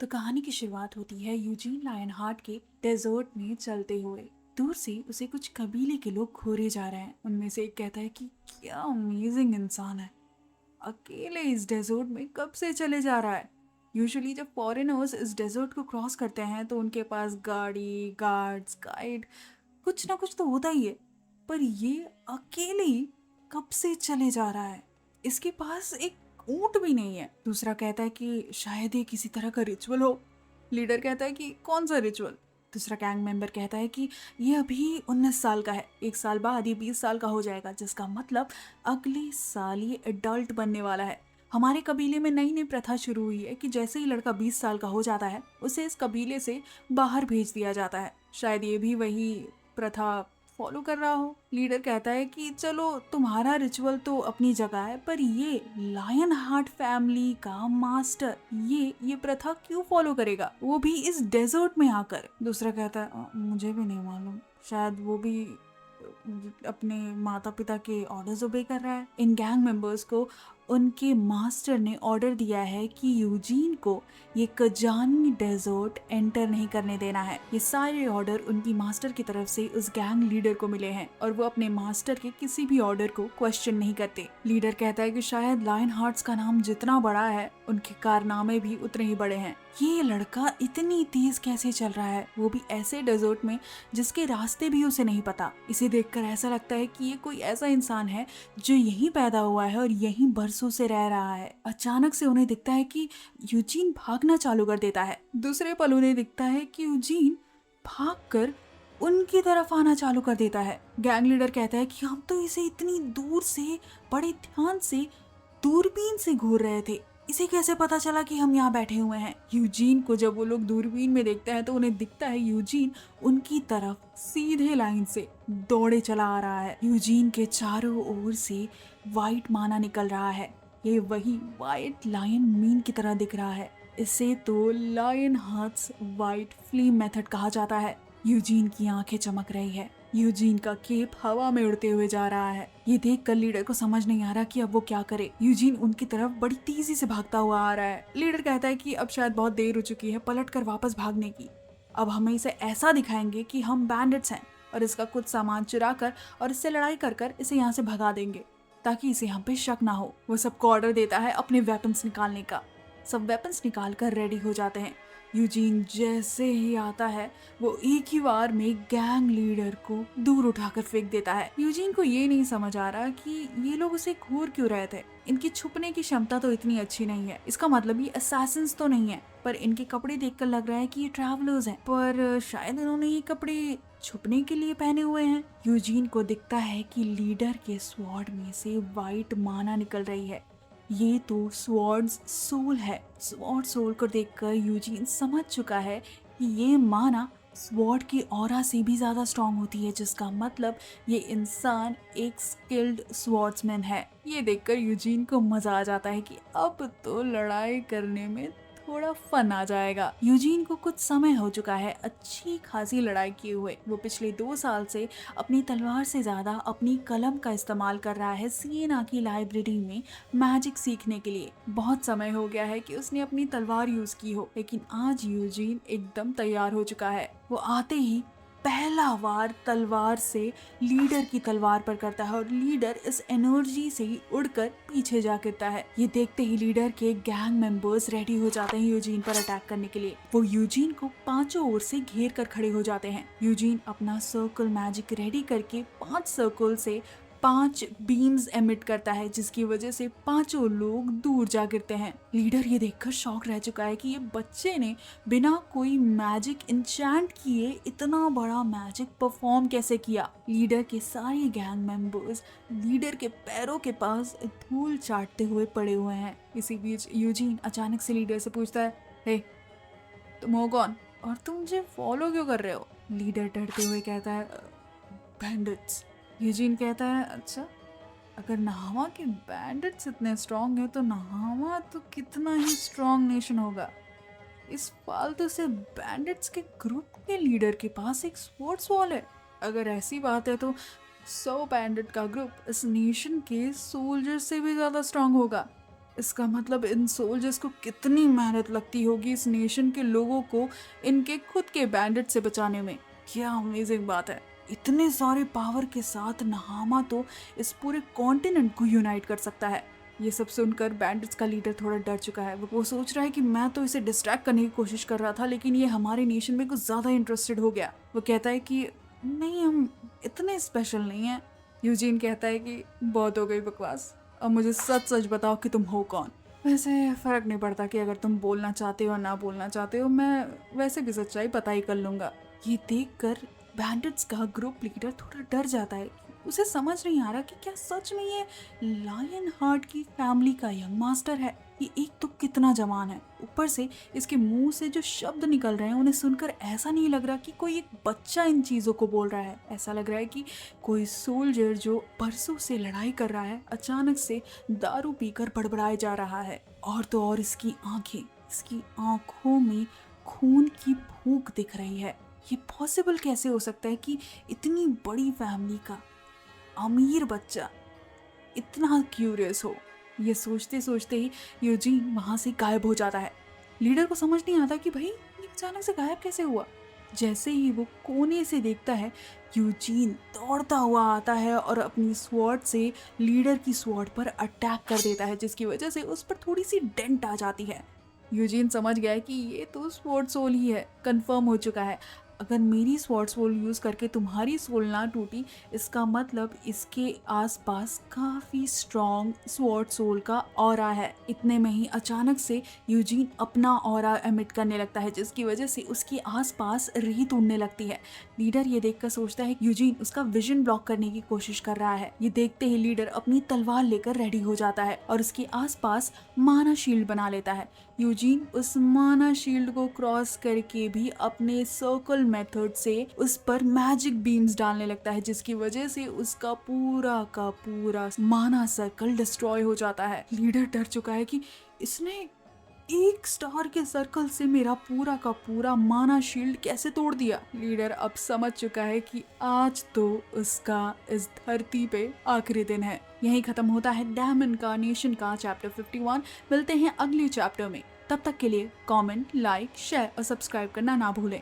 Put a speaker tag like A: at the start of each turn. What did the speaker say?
A: तो कहानी की शुरुआत होती है यूजीन लायनहार्ट के डेजर्ट में चलते हुए। दूर से उसे कुछ कबीले के लोग घूरे जा रहे हैं। उनमें से एक कहता है कि क्या अमेजिंग इंसान है, अकेले इस डेजर्ट में कब से चले जा रहा है। यूजुअली जब फॉरेनर्स इस डेजर्ट को क्रॉस करते हैं तो उनके पास गाड़ी, गार्ड्स, गाइड, कुछ ना कुछ तो होता ही है। पर ये अकेले ही कब से चले जा रहा है। इसके पास एक ऊंट भी नहीं है। दूसरा कहता है कि शायद ये किसी तरह का रिचुअल हो। लीडर कहता है कि कौन सा रिचुअल। दूसरा गैंग मेंबर कहता है कि ये अभी 19 साल का है, एक साल बाद ये 20 साल का हो जाएगा, जिसका मतलब अगले साल ये एडल्ट बनने वाला है। हमारे कबीले में नई नई प्रथा शुरू हुई है कि जैसे ही लड़का 20 साल का हो जाता है उसे इस कबीले से बाहर भेज दिया जाता है। शायद ये भी वही प्रथा फॉलो कर रहा हो। लीडर कहता है कि चलो तुम्हारा रिचुअल तो अपनी जगह है, पर ये लायन हार्ट फैमिली का मास्टर ये प्रथा क्यों फॉलो करेगा, वो भी इस डेजर्ट में आकर। दूसरा कहता है मुझे भी नहीं मालूम, शायद वो भी अपने माता पिता के ऑर्डर्स ओबे कर रहा है। इन गैंग मेंबर्स को उनके मास्टर ने ऑर्डर दिया है कि यूजीन को ये कजानी डेजर्ट एंटर नहीं करने देना है। ये सारे ऑर्डर उनकी मास्टर की तरफ से उस गैंग लीडर को मिले हैं और वो अपने मास्टर के किसी भी ऑर्डर को क्वेश्चन नहीं करते। लीडर कहता है कि शायद लायन हार्ट्स का नाम जितना बड़ा है उनके कारनामे भी उतने ही बड़े हैं। ये लड़का इतनी तेज कैसे चल रहा है, वो भी ऐसे डेजर्ट में जिसके रास्ते भी उसे नहीं पता। इसे देखकर ऐसा लगता है कि ये कोई ऐसा इंसान है जो यहीं पैदा हुआ है और यहीं बरसों से रह रहा है। अचानक से उन्हें दिखता है कि यूजीन भागना चालू कर देता है। दूसरे पल उन्हें दिखता है कि यूजीन भागकर उनकी तरफ आना चालू कर देता है। गैंग लीडर कहता है कि हम तो इसे इतनी दूर से बड़े ध्यान से दूरबीन से घूर रहे थे, इसे कैसे पता चला कि हम यहाँ बैठे हुए हैं। यूजीन को जब वो लोग दूरबीन में देखते हैं तो उन्हें दिखता है यूजीन उनकी तरफ सीधे लाइन से दौड़े चला आ रहा है। यूजीन के चारों ओर से वाइट माना निकल रहा है। ये वही वाइट लायन मीन की तरह दिख रहा है। इसे तो lion hearts white flame method कहा जाता है। यूजीन की आंखें चमक रही है। यूजीन का केप हवा में उड़ते हुए जा रहा है। ये देखकर लीडर को समझ नहीं आ रहा कि अब वो क्या करे। यूजीन उनकी तरफ बड़ी तेजी से भागता हुआ आ रहा है। लीडर कहता है कि अब शायद बहुत देर हो चुकी है पलटकर वापस भागने की। अब हमें इसे ऐसा दिखाएंगे कि हम बैंडिट्स हैं और इसका कुछ सामान चुरा कर और इससे लड़ाई कर कर इसे यहाँ से भगा देंगे ताकि इसे हम पे शक ना हो। वो सबको ऑर्डर देता है अपने वेपन्स निकालने का। सब वेपन्स निकाल कर रेडी हो जाते हैं। यूजीन जैसे ही आता है वो एक ही बार में गैंग लीडर को दूर उठाकर फेंक देता है। यूजीन को ये नहीं समझ आ रहा कि ये लोग उसे घूर क्यों रहे थे। इनकी छुपने की क्षमता तो इतनी अच्छी नहीं है, इसका मतलब ये असैसिन्स तो नहीं है, पर इनके कपड़े देखकर लग रहा है कि ये ट्रैवलर्स हैं। पर शायद इन्होंने ये कपड़े छुपने के लिए पहने हुए हैं। यूजीन को दिखता है कि लीडर के स्वॉर्ड में से वाइट माना निकल रही है। ये तो स्वॉर्ड्स सोल है। स्वॉर्ड सोल को देखकर यूजीन समझ चुका है कि ये माना स्वॉर्ड की ऑरा से भी ज्यादा स्ट्रांग होती है, जिसका मतलब ये इंसान एक स्किल्ड स्वॉर्ड्समैन है। ये देखकर यूजीन को मजा आ जाता है कि अब तो लड़ाई करने में थोड़ा फन आ जाएगा। यूजीन को कुछ समय हो चुका है अच्छी खासी लड़ाई किए हुए। वो पिछले 2 साल से अपनी तलवार से ज्यादा अपनी कलम का इस्तेमाल कर रहा है सिएना की लाइब्रेरी में मैजिक सीखने के लिए। बहुत समय हो गया है कि उसने अपनी तलवार यूज की हो, लेकिन आज यूजीन एकदम तैयार हो चुका है। वो आते ही पहला वार तलवार से लीडर की तलवार पर करता है और लीडर इस एनर्जी से ही उड़कर पीछे जा गिरता है। ये देखते ही लीडर के गैंग मेंबर्स रेडी हो जाते हैं यूजीन पर अटैक करने के लिए। वो यूजीन को पांचों ओर से घेर कर खड़े हो जाते हैं। यूजीन अपना सर्कल मैजिक रेडी करके 5 सर्कल से 5 बीम्स एमिट करता है, जिसकी वजह से पांचों लोग दूर जा गिरते हैं। लीडर ये देखकर शॉक रह चुका है कि ये बच्चे ने बिना कोई मैजिक इंचैंट किए इतना बड़ा मैजिक परफॉर्म कैसे किया। लीडर के सारे गैंग मेंबर्स लीडर के पैरों के पास धूल चाटते हुए पड़े हुए हैं। इसी बीच यूजीन अचानक से लीडर से पूछता है, हे तुम हो कौन और तुम मुझे फॉलो क्यों कर रहे हो? लीडर डरते हुए कहता है, बैंडिट्स। यूजीन कहता है, अच्छा, अगर नहावा के बैंडिट्स इतने स्ट्रांग हैं तो नहावा तो कितना ही स्ट्रांग नेशन होगा। इस फालतू से बैंडिट्स के ग्रुप के लीडर के पास एक स्पोर्ट्स वॉल है। अगर ऐसी बात है तो 100 बैंडिट का ग्रुप इस नेशन के सोल्जर से भी ज्यादा स्ट्रांग होगा। इसका मतलब इन सोल्जर्स को कितनी मेहनत लगती होगी इस नेशन के लोगों को इनके खुद के बैंडिट से बचाने में। क्या अमेजिंग बात है। इतने सारे पावर के साथ नहामा तो इस पूरे कॉन्टिनेंट को यूनाइट कर सकता है। ये सब सुनकर बैंडिट्स का लीडर थोड़ा डर चुका है। वो सोच रहा है कि मैं तो इसे डिस्ट्रैक्ट करने की कोशिश कर रहा था, लेकिन ये हमारे नेशन में कुछ ज्यादा इंटरेस्टेड हो गया। वो कहता है कि नहीं, हम इतने स्पेशल नहीं हैं। यूजीन कहता है कि बहुत हो गई बकवास, अब मुझे सच सच बताओ कि तुम हो कौन। वैसे फर्क नहीं पड़ता कि अगर तुम बोलना चाहते हो ना बोलना चाहते हो, मैं वैसे भी सच्चाई पता ही कर लूंगा। ये देखकर बैंडिट्स का ग्रुप लीडर थोड़ा डर जाता है। उसे समझ नहीं आ रहा कि क्या सच में ये लायन हार्ट की फैमिली का यंग मास्टर है। ये एक तो कितना जवान है, ऊपर से इसके मुंह से जो शब्द निकल रहे हैं उन्हें सुनकर ऐसा नहीं लग रहा कि कोई एक बच्चा इन चीजों को बोल रहा है। ऐसा लग रहा है कि कोई सोल्जर जो परसों से लड़ाई कर रहा है अचानक से दारू पीकर बड़बड़ाए जा रहा है। और तो और इसकी आंखों में खून की भूख दिख रही है। ये पॉसिबल कैसे हो सकता है कि इतनी बड़ी फैमिली का अमीर बच्चा इतना क्यूरियस हो। ये सोचते सोचते ही यूजीन वहां से गायब हो जाता है। लीडर को समझ नहीं आता कि भाई ये अचानक से गायब कैसे हुआ। जैसे ही वो कोने से देखता है, यूजीन दौड़ता हुआ आता है और अपनी स्वॉर्ड से लीडर की स्वॉर्ड पर अटैक कर देता है, जिसकी वजह से उस पर थोड़ी सी डेंट आ जाती है। यूजीन समझ गया है कि ये तो स्वॉर्ड सोल ही है। कंफर्म हो चुका है, अगर मेरी स्वॉर्ड सोल यूज करके तुम्हारी सोल ना टूटी, इसका मतलब इसके आसपास काफी स्ट्रॉन्ग स्वॉर्ड सोल का ऑरा है। इतने में ही अचानक से यूजीन अपना ऑरा एमिट करने लगता है, जिसकी वजह से उसके आसपास रेत उड़ने लगती है। लीडर ये देखकर सोचता है यूजीन उसका विजन ब्लॉक करने की कोशिश कर रहा है। ये देखते ही लीडर अपनी तलवार लेकर रेडी हो जाता है और उसके आसपास माना शील्ड बना लेता है। यूजीन उस माना शील्ड को क्रॉस करके भी अपने सर्कल मेथड से उस पर मैजिक बीम्स डालने लगता है, जिसकी वजह से उसका पूरा का पूरा माना सर्कल डिस्ट्रॉय हो जाता है। लीडर डर चुका है कि इसने एक स्टार के सर्कल से मेरा पूरा का पूरा माना शील्ड कैसे तोड़ दिया। लीडर अब समझ चुका है कि आज तो उसका इस धरती पे आखिरी दिन है। यही खत्म होता है डैम इनकार्नेशन का चैप्टर 51। मिलते हैं अगले चैप्टर में। तब तक के लिए कमेंट, लाइक, शेयर और सब्सक्राइब करना ना भूलें।